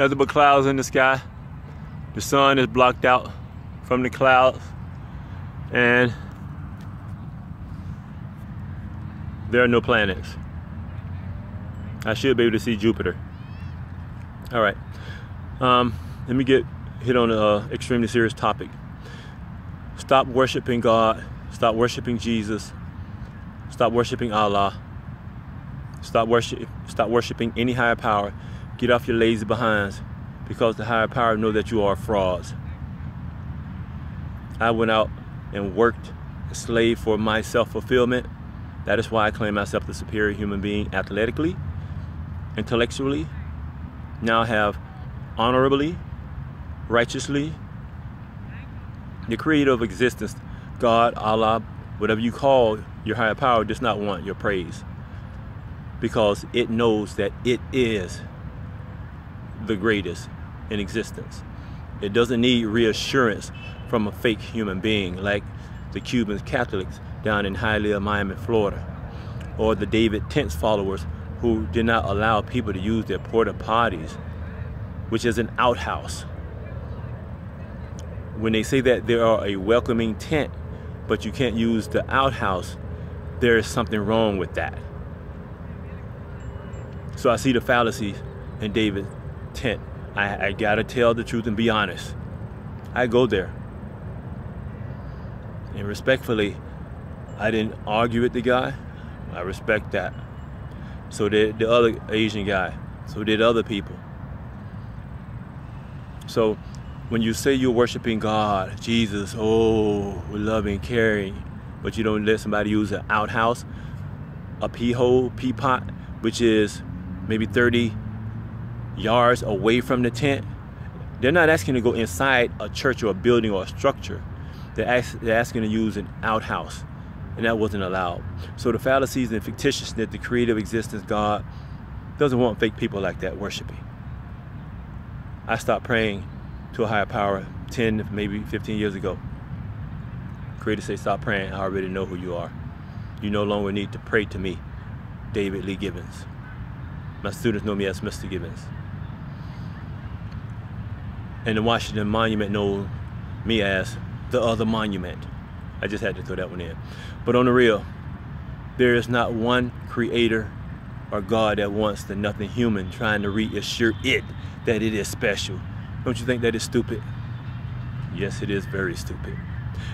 nothing but clouds in the sky. The sun is blocked out from the clouds, and there are no planets. I should be able to see Jupiter. All right, let me hit on an extremely serious topic. Stop worshiping God. Stop worshiping Jesus. Stop worshiping Allah. Stop worshiping any higher power. Get off your lazy behinds, because the higher power know that you are frauds. I went out and worked and slaved for my self-fulfillment. That is why I claim myself the superior human being athletically, intellectually. Now I have honorably, righteously. The creator of existence, God, Allah, whatever you call your higher power, does not want your praise, because it knows that it is the greatest in existence. It doesn't need reassurance from a fake human being like the Cubans Catholics down in Hialeah, Miami, Florida, or the Dade tents followers who did not allow people to use their porta potties, which is an outhouse. When they say that they are a welcoming tent, but you can't use the outhouse, there is something wrong with that. So I see the fallacies in David's tent. I gotta tell the truth and be honest. I go there, and respectfully, I didn't argue with the guy. I respect that. So did the other Asian guy. So did other people. So when you say you're worshiping God, Jesus, oh, loving, caring, but you don't let somebody use an outhouse, a pee hole, pea pot, which is maybe 30 yards away from the tent. They're not asking to go inside a church or a building or a structure. They're asking to use an outhouse, and that wasn't allowed. So the fallacies and fictitiousness, the creative existence, God doesn't want fake people like that worshiping. I stopped praying to a higher power 10, maybe 15 years ago. Creator say, stop praying. I already know who you are. You no longer need to pray to me, David Lee Gibbons. My students know me as Mr. Gibbons. And the Washington Monument knows me as the other monument. I just had to throw that one in. But on the real, there is not one creator or God that wants the nothing human trying to reassure it that it is special. Don't you think that is stupid? Yes, it is very stupid.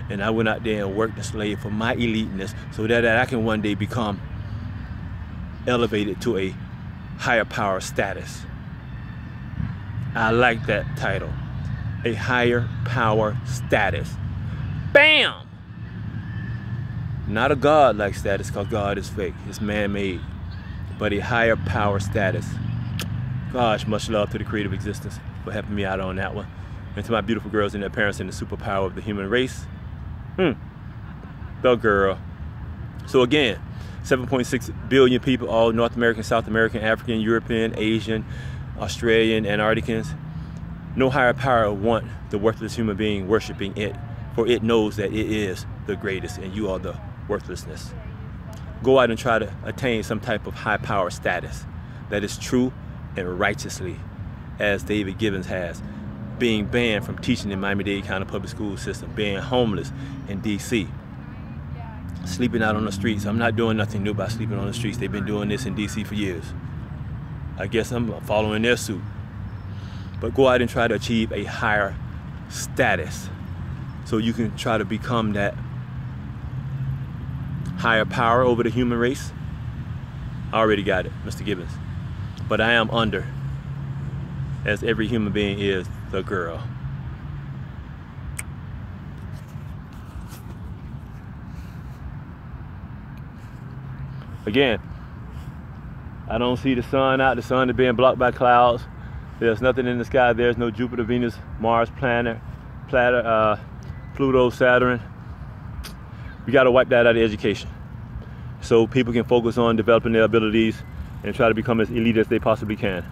And I went out there and worked and slaved for my eliteness so that I can one day become elevated to a higher power status. I like that title, a higher power status. Bam! Not a God-like status, because God is fake, it's man-made, but a higher power status. Gosh, much love to the creative existence for helping me out on that one. And to my beautiful girls and their parents and the superpower of the human race. The girl. So again, 7.6 billion people, all North American, South American, African, European, Asian, Australian, Antarcticans. No higher power want the worthless human being worshiping it, for it knows that it is the greatest and you are the worthlessness. Go out and try to attain some type of high power status that is true and righteously, as David Gibbons has, being banned from teaching in Miami-Dade County Public School System, being homeless in DC, sleeping out on the streets. I'm not doing nothing new by sleeping on the streets. They've been doing this in DC for years. I guess I'm following their suit. But go out and try to achieve a higher status so you can try to become that higher power over the human race. I already got it, Mr. Gibbons. But I am under, as every human being is, the girl. Again, I don't see the sun out. The sun is being blocked by clouds. There's nothing in the sky. There's no Jupiter, Venus, Mars, Pluto, Saturn. We got to wipe that out of education so people can focus on developing their abilities and try to become as elite as they possibly can.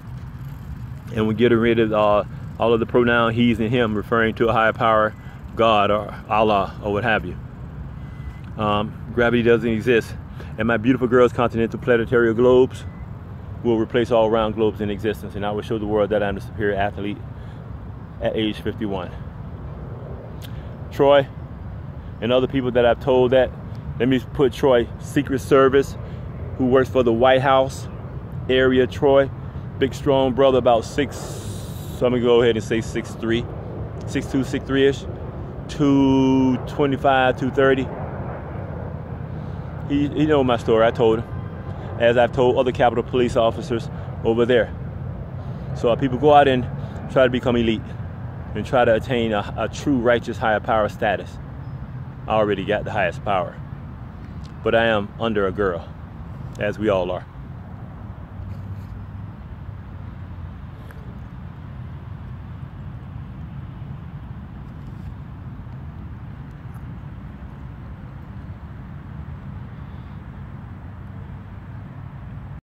And we're getting rid of all of the pronoun he's and him, referring to a higher power, God or Allah or what have you. Gravity doesn't exist. And my beautiful girls, continental planetary globes, will replace all round globes in existence, and I will show the world that I'm the superior athlete at age 51. Troy and other people that I've told that, let me put Troy, Secret Service, who works for the White House area. Troy, big strong brother, about 6, so I'm gonna go ahead and say 6'3", 6'2", 6'3"-ish, 225, 230. He know my story. I told him, as I've told other Capitol Police officers over there. So people go out and try to become elite and try to attain a true righteous higher power status. I already got the highest power, but I am under a girl, as we all are.